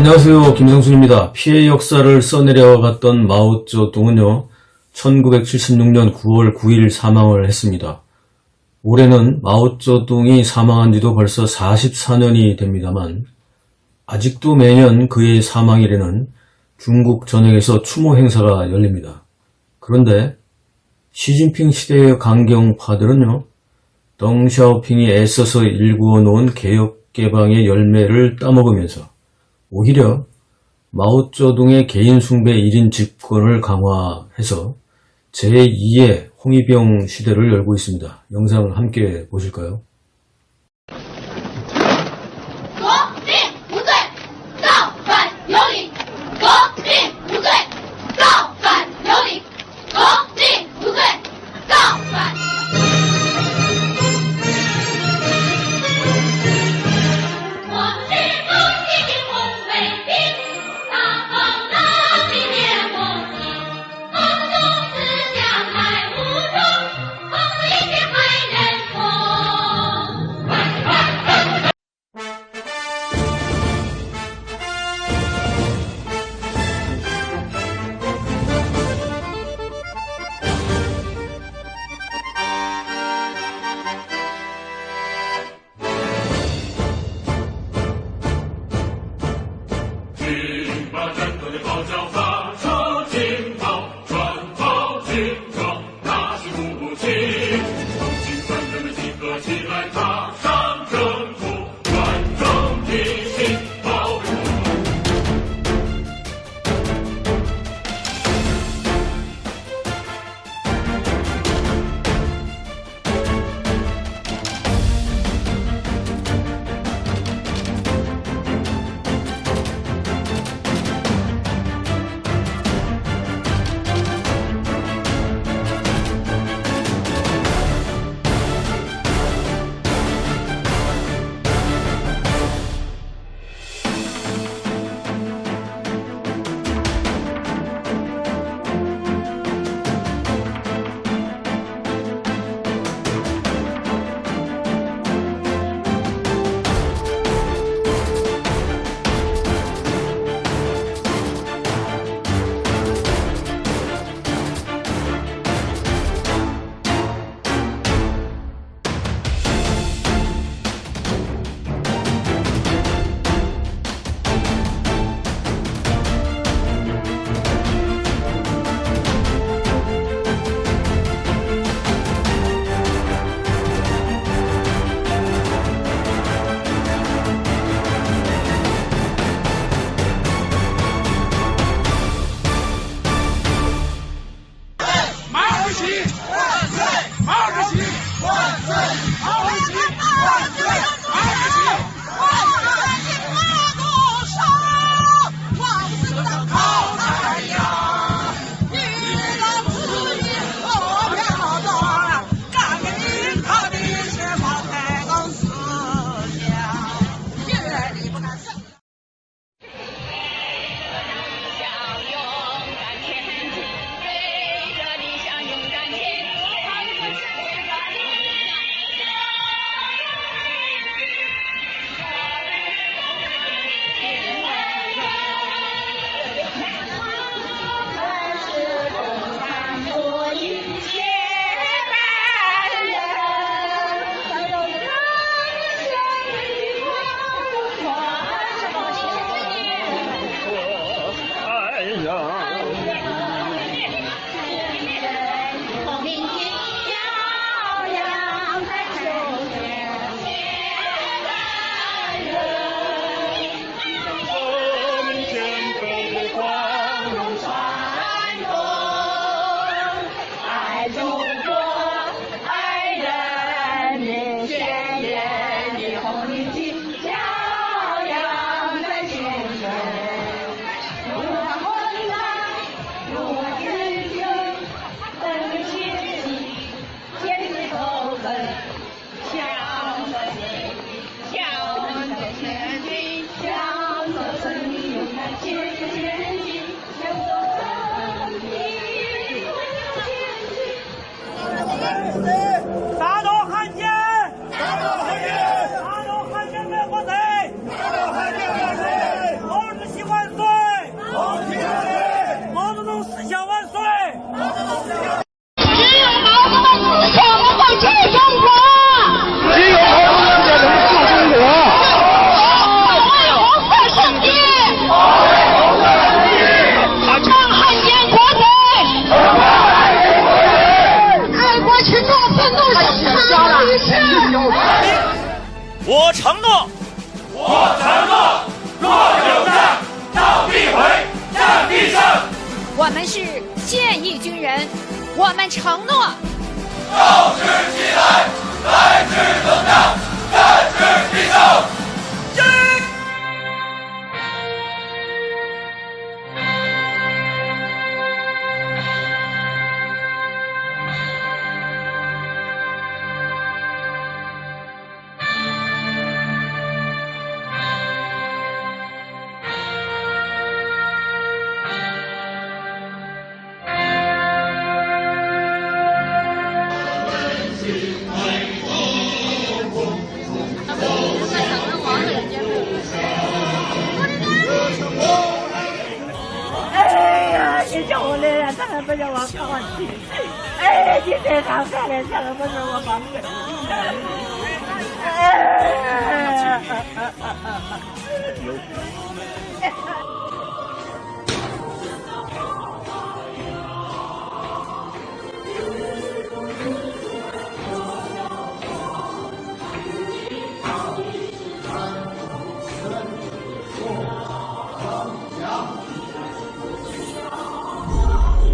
안녕하세요. 김성순입니다. 피해 역사를 써내려갔던 마오쩌둥은요, 1976년 9월 9일 사망을 했습니다. 올해는 마오쩌둥이 사망한 지도 벌써 44년이 됩니다만 아직도 매년 그의 사망일에는 중국 전역에서 추모 행사가 열립니다. 그런데 시진핑 시대의 강경파들은요, 덩샤오핑이 애써서 일구어 놓은 개혁 개방의 열매를 따먹으면서 오히려 마오쩌둥의 개인 숭배 1인 집권을 강화해서 제2의 홍위병 시대를 열고 있습니다. 영상을 함께 보실까요? 我承诺，若有战，仗必回，战必胜。我们是现役军人，我们承诺。召之即来，来之能战，战之必胜。不是我放弃，哎，你这伤害的这个不是我放弃。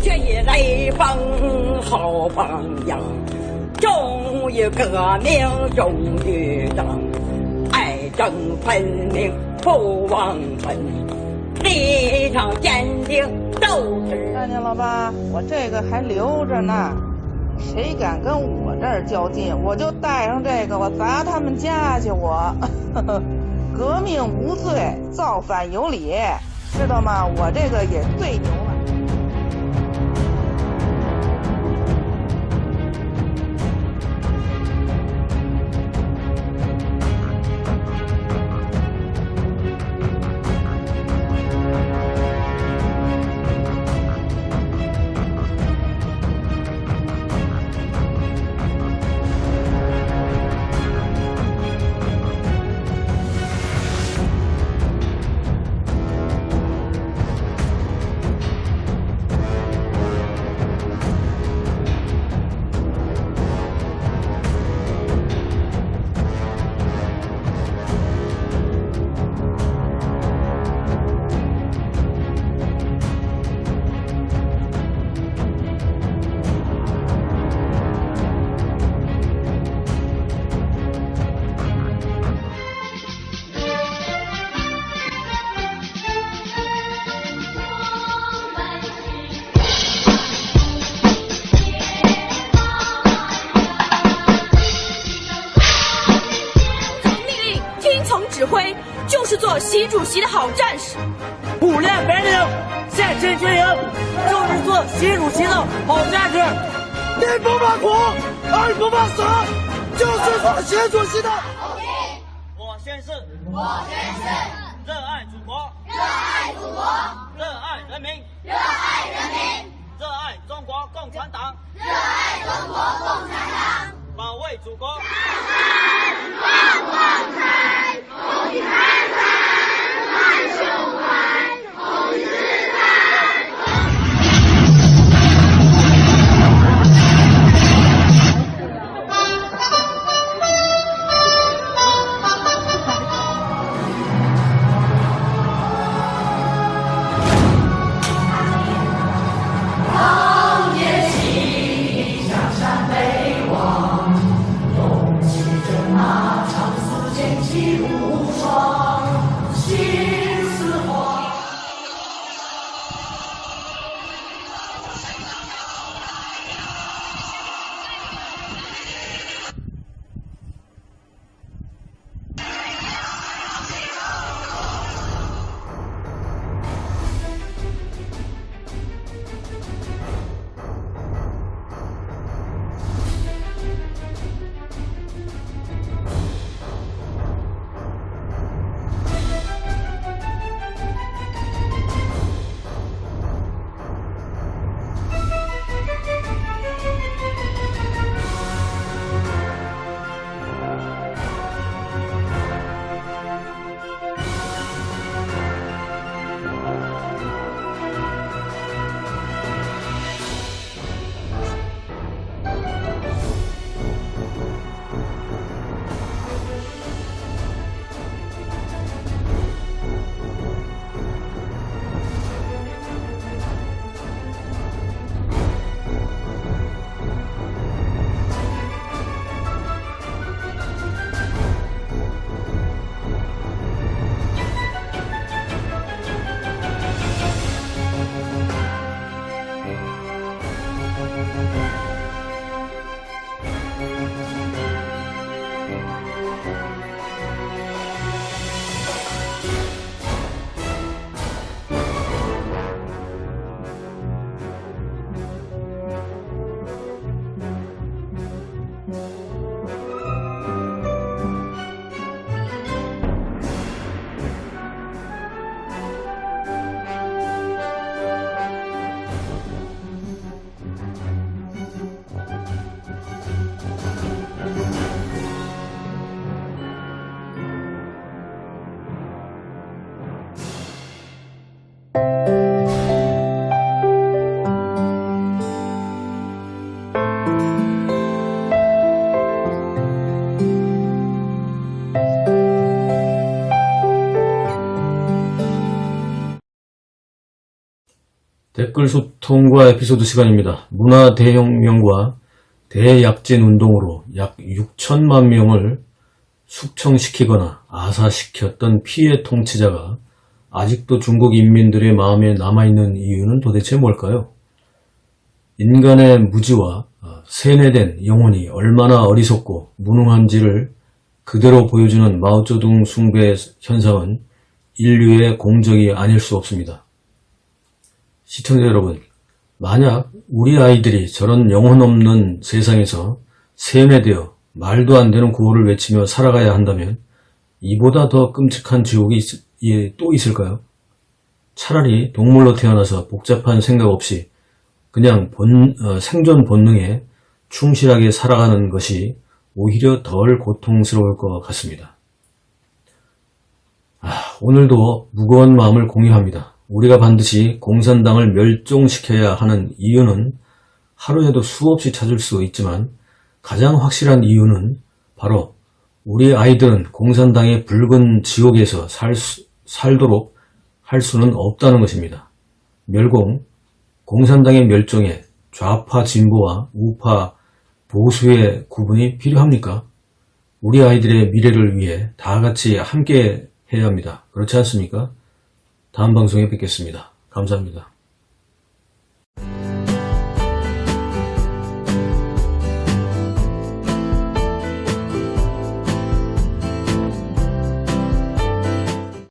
血以雷锋好榜样，忠于革命勇于党，爱憎分明不忘本，立场坚定斗志。看见了吧，我这个还留着呢，谁敢跟我这儿较劲，我就带上这个，我砸他们家去。我革命无罪，造反有理，知道吗？我这个也最牛了。指挥就是做习主席的好战士，虎练本领，现身军营，就是做习主席的好战士。一不怕苦，二不怕死，就是做习主席的。我宣誓，热爱祖国，热爱人民，热爱中国共产党，保卫祖国。向山北望，勇气。 댓글 소통과 에피소드 시간입니다. 문화대혁명과 대약진 운동으로 약 6천만 명을 숙청시키거나 아사시켰던 피해 통치자가 아직도 중국 인민들의 마음에 남아있는 이유는 도대체 뭘까요? 인간의 무지와 세뇌된 영혼이 얼마나 어리석고 무능한지를 그대로 보여주는 마오쩌둥 숭배 현상은 인류의 공적이 아닐 수 없습니다. 시청자 여러분, 만약 우리 아이들이 저런 영혼 없는 세상에서 세뇌되어 말도 안 되는 구호를 외치며 살아가야 한다면 이보다 더 끔찍한 지옥이 또 있을까요? 차라리 동물로 태어나서 복잡한 생각 없이 그냥 생존 본능에 충실하게 살아가는 것이 오히려 덜 고통스러울 것 같습니다. 오늘도 무거운 마음을 공유합니다. 우리가 반드시 공산당을 멸종시켜야 하는 이유는 하루에도 수없이 찾을 수 있지만 가장 확실한 이유는 바로 우리 아이들은 공산당의 붉은 지옥에서 살도록 할 수는 없다는 것입니다. 공산당의 멸종에 좌파 진보와 우파 보수의 구분이 필요합니까? 우리 아이들의 미래를 위해 다 같이 함께 해야 합니다. 그렇지 않습니까? 다음 방송에 뵙겠습니다. 감사합니다.